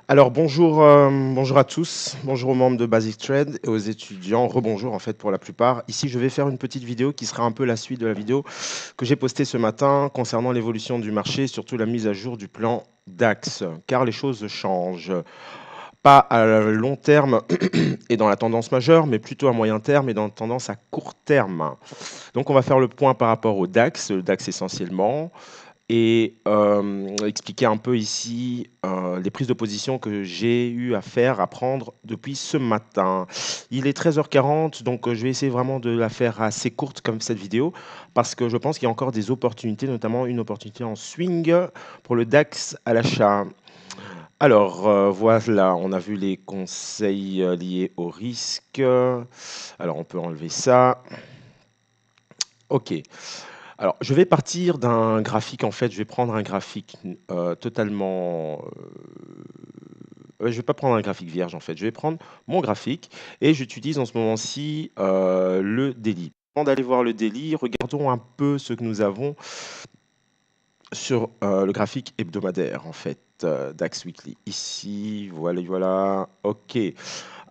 Alors bonjour, bonjour à tous, bonjour aux membres de Basic Trade et aux étudiants, rebonjour en fait pour la plupart. Ici je vais faire une petite vidéo qui sera un peu la suite de la vidéo que j'ai postée ce matin concernant l'évolution du marché, surtout la mise à jour du plan DAX, car les choses changent. Pas à long terme et dans la tendance majeure, mais plutôt à moyen terme et dans la tendance à court terme. Donc on va faire le point par rapport au DAX, le DAX essentiellement, et expliquer un peu ici les prises de position que j'ai eu à faire, à prendre depuis ce matin. Il est 13h40, donc je vais essayer vraiment de la faire assez courte comme cette vidéo, parce que je pense qu'il y a encore des opportunités, notamment une opportunité en swing pour le DAX à l'achat. Alors voilà, on a vu les conseils liés au risque. Alors on peut enlever ça. Ok. Alors, je vais partir d'un graphique, en fait, je vais prendre un graphique totalement... je vais pas prendre un graphique vierge, en fait. Je vais prendre mon graphique et j'utilise en ce moment-ci le daily. Avant d'aller voir le daily, regardons un peu ce que nous avons sur le graphique hebdomadaire, en fait. DAX Weekly. Ici, voilà, voilà. OK.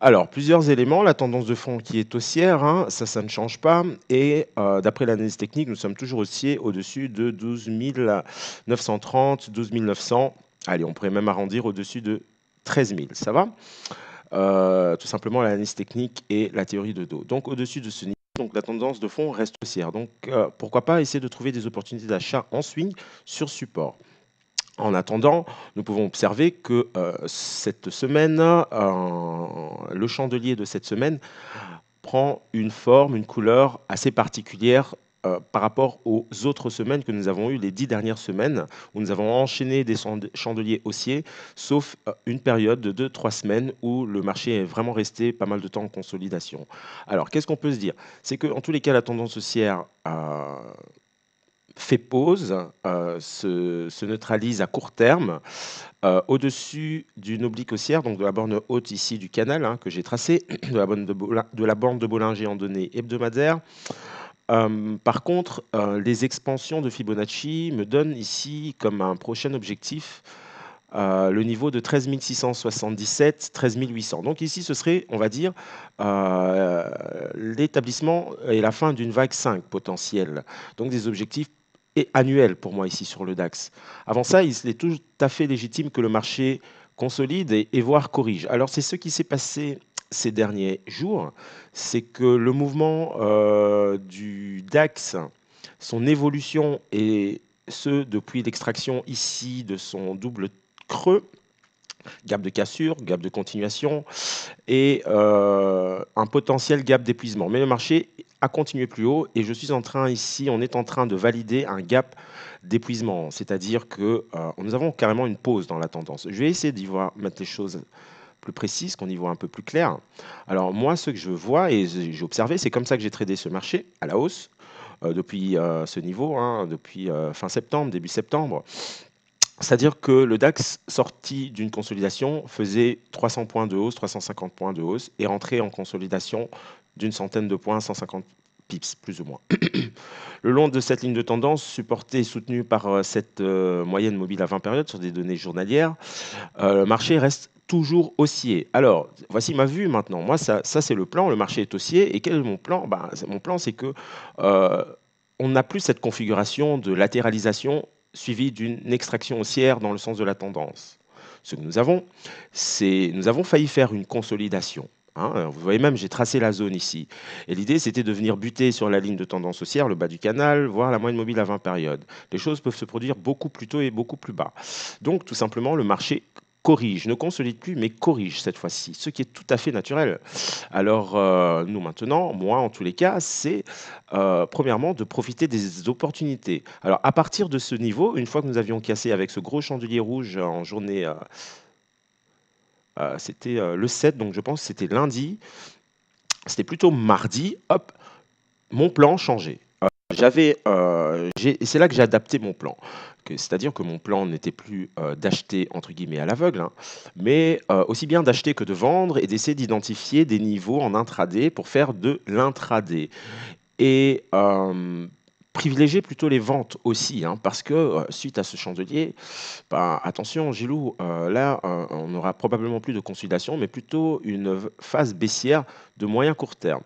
Alors, plusieurs éléments. La tendance de fond qui est haussière, hein, ça ne change pas. Et d'après l'analyse technique, nous sommes toujours haussiers au-dessus de 12 930, 12 900. Allez, on pourrait même arrondir au-dessus de 13 000. Ça va? Tout simplement l'analyse technique et la théorie de dos. Donc, au-dessus de ce niveau, donc, la tendance de fond reste haussière. Donc, pourquoi pas essayer de trouver des opportunités d'achat en swing sur support. En attendant, nous pouvons observer que cette semaine, le chandelier de cette semaine prend une forme, une couleur assez particulière par rapport aux autres semaines que nous avons eues, les 10 dernières semaines, où nous avons enchaîné des chandeliers haussiers, sauf une période de 2-3 semaines où le marché est vraiment resté pas mal de temps en consolidation. Alors, qu'est-ce qu'on peut se dire? C'est qu'en tous les cas, la tendance haussière fait pause, se neutralise à court terme, au-dessus d'une oblique haussière, donc de la borne haute ici du canal hein, que j'ai tracé, de la bande de Bollinger en données hebdomadaires. Par contre, les expansions de Fibonacci me donnent ici comme un prochain objectif le niveau de 13 677, 13 800. Donc ici, ce serait, on va dire, l'établissement et la fin d'une vague 5 potentielle. Donc des objectifs et annuels pour moi ici sur le DAX. Avant ça, il est tout à fait légitime que le marché consolide et voire corrige. Alors c'est ce qui s'est passé ces derniers jours, c'est que le mouvement du DAX, son évolution et ce depuis l'extraction ici de son double creux, gap de cassure, gap de continuation et un potentiel gap d'épuisement. Mais le marché a continué plus haut et je suis en train ici, on est en train de valider un gap d'épuisement, c'est-à-dire que nous avons carrément une pause dans la tendance. Je vais essayer d'y voir, mettre les choses plus précises, qu'on y voit un peu plus clair. Alors moi, ce que je vois et j'ai observé, c'est comme ça que j'ai tradé ce marché à la hausse depuis ce niveau, hein, depuis fin septembre, début septembre. C'est-à-dire que le DAX, sorti d'une consolidation, faisait 300 points de hausse, 350 points de hausse, et rentrait en consolidation d'une centaine de points, 150 pips, plus ou moins. Le long de cette ligne de tendance, supportée et soutenue par cette moyenne mobile à 20 périodes sur des données journalières, le marché reste toujours haussier. Alors, voici ma vue maintenant. Moi, ça c'est le plan. Le marché est haussier. Et quel est mon plan? Mon plan, c'est que on n'a plus cette configuration de latéralisation suivie d'une extraction haussière dans le sens de la tendance. Ce que nous avons, c'est nous avons failli faire une consolidation. Hein. Vous voyez même, j'ai tracé la zone ici. Et l'idée, c'était de venir buter sur la ligne de tendance haussière, le bas du canal, voire la moyenne mobile à 20 périodes. Les choses peuvent se produire beaucoup plus tôt et beaucoup plus bas. Donc, tout simplement, le marché corrige, ne consolide plus, mais corrige cette fois-ci, ce qui est tout à fait naturel. Alors, nous maintenant, moi en tous les cas, c'est premièrement de profiter des opportunités. Alors, à partir de ce niveau, une fois que nous avions cassé avec ce gros chandelier rouge en journée, c'était le 7, donc je pense que c'était lundi, c'était plutôt mardi, hop, mon plan changeait. C'est là que j'ai adapté mon plan. C'est-à-dire que mon plan n'était plus d'acheter entre guillemets à l'aveugle, hein, mais aussi bien d'acheter que de vendre et d'essayer d'identifier des niveaux en intraday pour faire de l'intraday. Et privilégier plutôt les ventes aussi, hein, parce que suite à ce chandelier, ben, attention Gilou, là, on aura probablement plus de consolidation, mais plutôt une phase baissière de moyen court terme.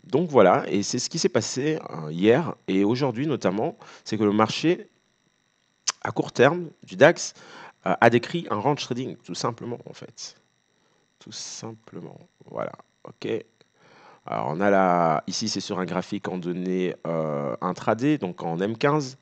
Donc voilà, et c'est ce qui s'est passé hier et aujourd'hui notamment, c'est que le marché à court terme du DAX a décrit un range trading, tout simplement en fait. Tout simplement. Voilà. OK. Alors, on a là, ici, c'est sur un graphique en données intraday, donc en M15.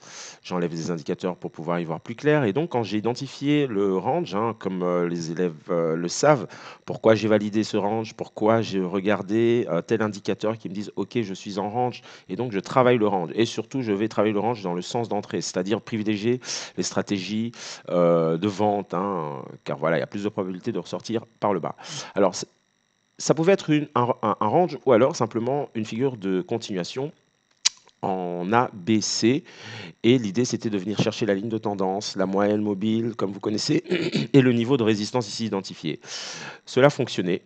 J'enlève des indicateurs pour pouvoir y voir plus clair. Et donc, quand j'ai identifié le range, hein, comme les élèves le savent, pourquoi j'ai validé ce range, pourquoi j'ai regardé tel indicateur qui me disent OK, je suis en range. Et donc, je travaille le range. Et surtout, je vais travailler le range dans le sens d'entrée, c'est-à-dire privilégier les stratégies de vente, hein, car voilà, il y a plus de probabilité de ressortir par le bas. Alors, ça pouvait être un range ou alors simplement une figure de continuation en A, B, C. Et l'idée, c'était de venir chercher la ligne de tendance, la moyenne mobile, comme vous connaissez, et le niveau de résistance ici identifié. Cela fonctionnait.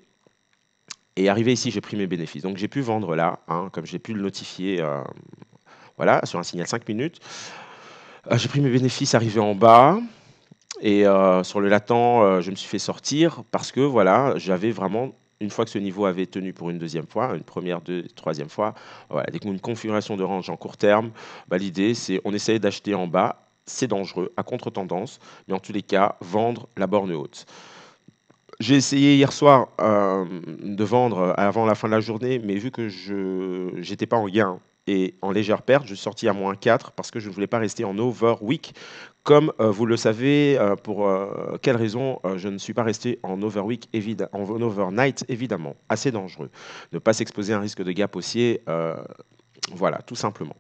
Et arrivé ici, j'ai pris mes bénéfices. Donc j'ai pu vendre là, hein, comme j'ai pu le notifier voilà, sur un signal 5 minutes. J'ai pris mes bénéfices arrivé en bas. Et sur le latent, je me suis fait sortir parce que voilà, j'avais vraiment, une fois que ce niveau avait tenu pour une deuxième fois, une première, deux, troisième fois, voilà, dès qu'on a une configuration de range en court terme, bah, l'idée c'est on essaye d'acheter en bas, c'est dangereux, à contre-tendance, mais en tous les cas, vendre la borne haute. J'ai essayé hier soir de vendre avant la fin de la journée, mais vu que je n'étais pas en gain et en légère perte, je suis sorti à -4 parce que je ne voulais pas rester en overweek. Comme vous le savez, pour quelle raison je ne suis pas resté en overweek, en overnight, évidemment. Assez dangereux. Ne pas s'exposer à un risque de gap haussier, voilà, tout simplement.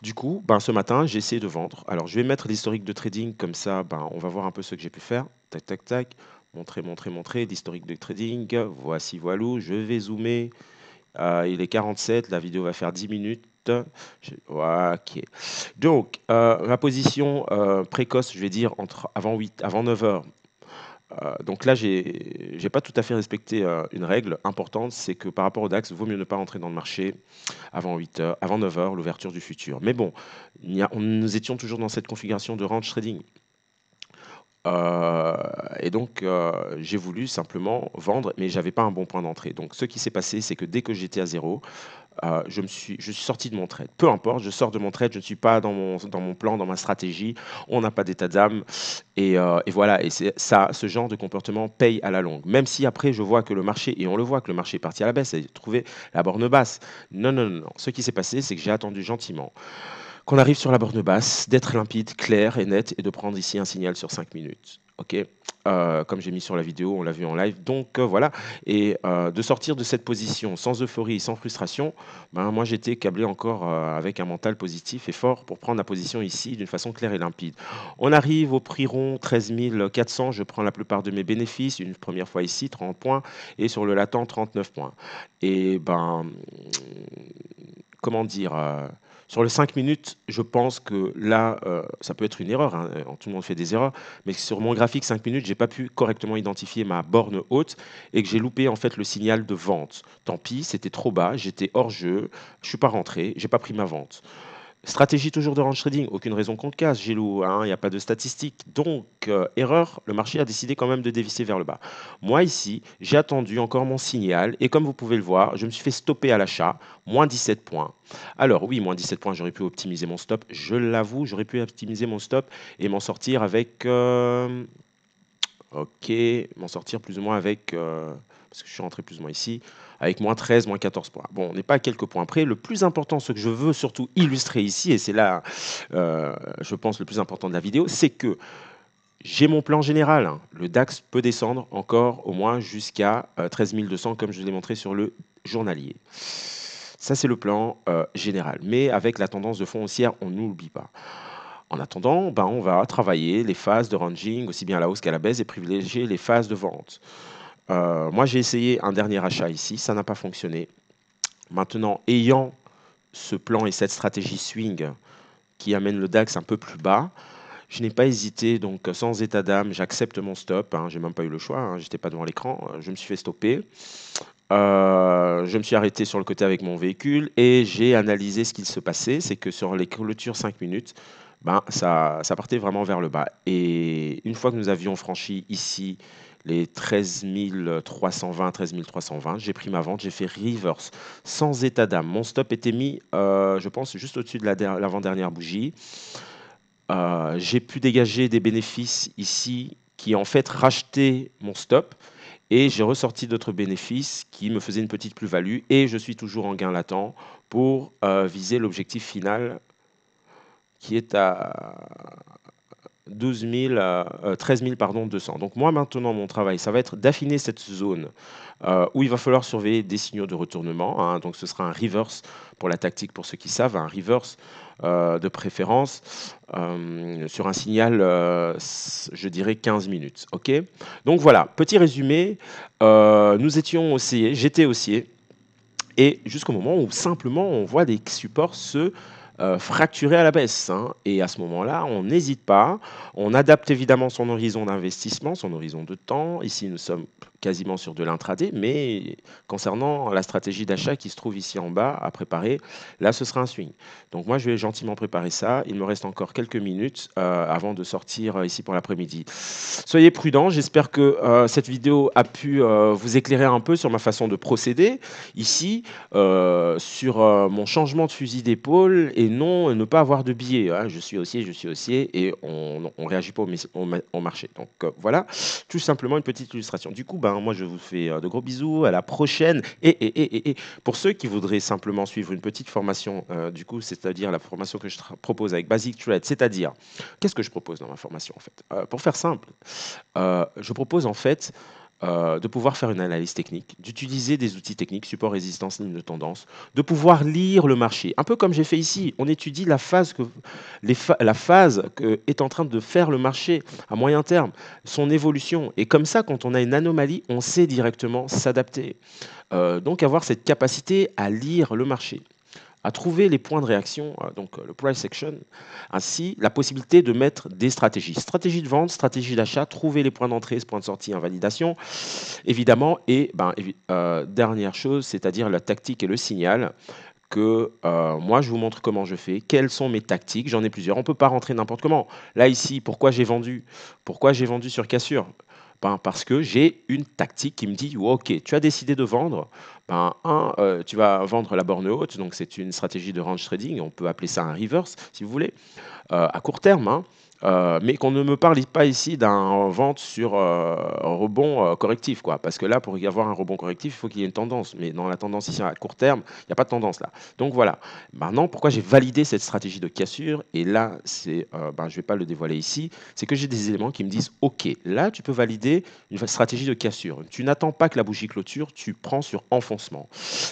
Du coup, ben, ce matin, j'ai essayé de vendre. Alors, je vais mettre l'historique de trading, comme ça, ben, on va voir un peu ce que j'ai pu faire. Tac, tac, tac. Montrer, montrer, montrer. L'historique de trading. Voici, voilou. Je vais zoomer. Il est 47. La vidéo va faire 10 minutes. Ok. Donc, ma position précoce, je vais dire, avant 9 heures. Donc là, j'ai pas tout à fait respecté une règle importante, c'est que par rapport au DAX, il vaut mieux ne pas rentrer dans le marché avant 8 heures, avant 9 heures, l'ouverture du futur. Mais bon, nous étions toujours dans cette configuration de range trading. Et donc, j'ai voulu simplement vendre, mais j'avais pas un bon point d'entrée. Donc, ce qui s'est passé, c'est que dès que j'étais à zéro, je suis sorti de mon trade. Peu importe, je sors de mon trade, je ne suis pas dans mon plan, dans ma stratégie, on n'a pas d'état d'âme. Et voilà, et c'est ça, ce genre de comportement paye à la longue. Même si après, je vois que le marché, et on le voit que le marché est parti à la baisse, et trouvé la borne basse. Non, non, non, non. Ce qui s'est passé, c'est que j'ai attendu gentiment qu'on arrive sur la borne basse, d'être limpide, clair et net, et de prendre ici un signal sur 5 minutes. OK. Comme j'ai mis sur la vidéo, on l'a vu en live. Donc voilà. Et de sortir de cette position sans euphorie, sans frustration, ben, moi j'étais câblé encore avec un mental positif et fort pour prendre la position ici d'une façon claire et limpide. On arrive au prix rond 13 400. Je prends la plupart de mes bénéfices. Une première fois ici, 30 points. Et sur le latent, 39 points. Et ben, comment dire sur les 5 minutes, je pense que là, ça peut être une erreur, hein, tout le monde fait des erreurs, mais sur mon graphique 5 minutes, j'ai pas pu correctement identifier ma borne haute et que j'ai loupé en fait le signal de vente. Tant pis, c'était trop bas, j'étais hors jeu, je suis pas rentré, j'ai pas pris ma vente. Stratégie toujours de range trading, aucune raison qu'on te casse, Gilou, hein, il n'y a pas de statistiques. Donc, erreur, le marché a décidé quand même de dévisser vers le bas. Moi ici, j'ai attendu encore mon signal et comme vous pouvez le voir, je me suis fait stopper à l'achat, moins 17 points. Alors oui, moins 17 points, j'aurais pu optimiser mon stop, je l'avoue, j'aurais pu optimiser mon stop et m'en sortir avec... ok, m'en sortir plus ou moins avec... parce que je suis rentré plus ou moins ici, avec moins 13, moins 14 points. Bon, on n'est pas à quelques points près. Le plus important, ce que je veux surtout illustrer ici, et c'est là, je pense, le plus important de la vidéo, c'est que j'ai mon plan général, hein. Le DAX peut descendre encore au moins jusqu'à 13 200, comme je l'ai montré sur le journalier. Ça, c'est le plan général. Mais avec la tendance de fond haussière, on n'oublie pas. En attendant, ben, on va travailler les phases de ranging, aussi bien à la hausse qu'à la baisse, et privilégier les phases de vente. Moi, j'ai essayé un dernier achat ici, ça n'a pas fonctionné. Maintenant, ayant ce plan et cette stratégie swing qui amène le DAX un peu plus bas, je n'ai pas hésité, donc sans état d'âme, j'accepte mon stop. Hein, j'ai même pas eu le choix, hein, j'étais pas devant l'écran, je me suis fait stopper. Je me suis arrêté sur le côté avec mon véhicule et j'ai analysé ce qu'il se passait. C'est que sur les clôtures 5 minutes, ben, ça partait vraiment vers le bas. Et une fois que nous avions franchi ici les 13 320, 13 320, j'ai pris ma vente, j'ai fait reverse sans état d'âme. Mon stop était mis, je pense, juste au-dessus de l'avant-dernière bougie. J'ai pu dégager des bénéfices ici qui en fait rachetaient mon stop et j'ai ressorti d'autres bénéfices qui me faisaient une petite plus-value et je suis toujours en gain latent pour viser l'objectif final qui est à 13 000 pardon, 200. Donc moi maintenant mon travail ça va être d'affiner cette zone où il va falloir surveiller des signaux de retournement, hein. Donc ce sera un reverse pour la tactique pour ceux qui savent, un reverse de préférence sur un signal je dirais 15 minutes. Ok, donc voilà, petit résumé, nous étions haussiers, j'étais haussier et jusqu'au moment où simplement on voit des supports se fracturer à la baisse, hein. Et à ce moment-là, on n'hésite pas. On adapte évidemment son horizon d'investissement, son horizon de temps. Ici, nous sommes quasiment sur de l'intraday, mais concernant la stratégie d'achat qui se trouve ici en bas à préparer, là, ce sera un swing. Donc moi, je vais gentiment préparer ça. Il me reste encore quelques minutes avant de sortir ici pour l'après-midi. Soyez prudents. J'espère que cette vidéo a pu vous éclairer un peu sur ma façon de procéder ici, sur mon changement de fusil d'épaule et non ne pas avoir de biais, hein. Je suis haussier et on ne réagit pas au marché. Donc voilà, tout simplement une petite illustration. Du coup, ben, moi je vous fais de gros bisous, à la prochaine. Et pour ceux qui voudraient simplement suivre une petite formation, du coup, c'est-à-dire la formation que je propose avec Basic Trade, c'est-à-dire, qu'est-ce que je propose dans ma formation en fait? Pour faire simple, je propose en fait de pouvoir faire une analyse technique, d'utiliser des outils techniques, support, résistance, ligne de tendance, de pouvoir lire le marché. Un peu comme j'ai fait ici, on étudie la phase que est en train de faire le marché à moyen terme, son évolution. Et comme ça, quand on a une anomalie, on sait directement s'adapter. Donc avoir cette capacité à lire le marché, à trouver les points de réaction, donc le price action, ainsi la possibilité de mettre des stratégies. Stratégie de vente, stratégie d'achat, trouver les points d'entrée, ce point de sortie, invalidation, évidemment. Et ben, dernière chose, c'est-à-dire la tactique et le signal que moi, je vous montre comment je fais, quelles sont mes tactiques. J'en ai plusieurs. On ne peut pas rentrer n'importe comment. Là, ici, pourquoi j'ai vendu? Pourquoi j'ai vendu sur cassure? Ben, parce que j'ai une tactique qui me dit, OK, tu as décidé de vendre. Ben, tu vas vendre la borne haute. Donc, c'est une stratégie de range trading. On peut appeler ça un reverse, si vous voulez, à court terme, hein. Mais qu'on ne me parle pas ici d'un vente sur un rebond correctif, quoi. Parce que là, pour y avoir un rebond correctif, il faut qu'il y ait une tendance. Mais dans la tendance ici à court terme, il n'y a pas de tendance là. Donc voilà. Maintenant, pourquoi j'ai validé cette stratégie de cassure? Et là, ben, je ne vais pas le dévoiler ici. C'est que j'ai des éléments qui me disent, OK, là, tu peux valider une stratégie de cassure. Tu n'attends pas que la bougie clôture, tu prends sur enfoncement.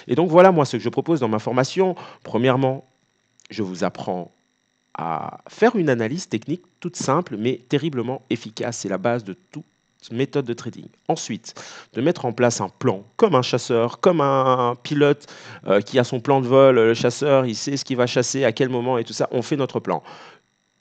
Et donc voilà, moi, ce que je propose dans ma formation. Premièrement, je vous apprends à faire une analyse technique toute simple mais terriblement efficace. C'est la base de toute méthode de trading. Ensuite, de mettre en place un plan, comme un chasseur, comme un pilote qui a son plan de vol. Le chasseur, il sait ce qu'il va chasser, à quel moment et tout ça. On fait notre plan.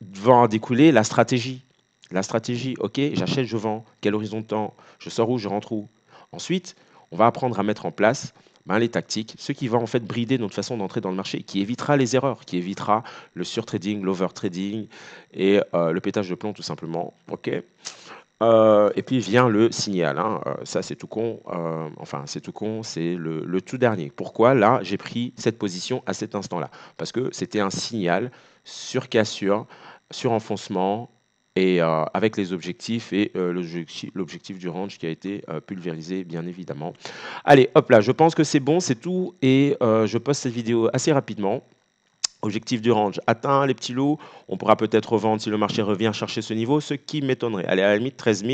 Va en découler la stratégie. La stratégie, ok, j'achète, je vends. Quel horizon de temps? Je sors où? Je rentre où? Ensuite, on va apprendre à mettre en place ben, les tactiques, ce qui va en fait brider notre façon d'entrer dans le marché, qui évitera les erreurs, qui évitera le surtrading, l'overtrading et le pétage de plomb tout simplement. Ok. Et puis vient le signal, hein. Ça c'est tout con, enfin c'est tout con, c'est le tout dernier. Pourquoi là j'ai pris cette position à cet instant-là? Parce que c'était un signal sur cassure, sur enfoncement et avec les objectifs et l'objectif du range qui a été pulvérisé bien évidemment. Allez hop là, je pense que c'est bon, c'est tout et je poste cette vidéo assez rapidement. Objectif du range atteint, les petits lots. On pourra peut-être revendre si le marché revient chercher ce niveau, ce qui m'étonnerait. Allez, à la limite, 13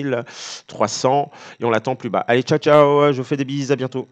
300 et on l'attend plus bas. Allez, ciao, ciao, je vous fais des bises, à bientôt.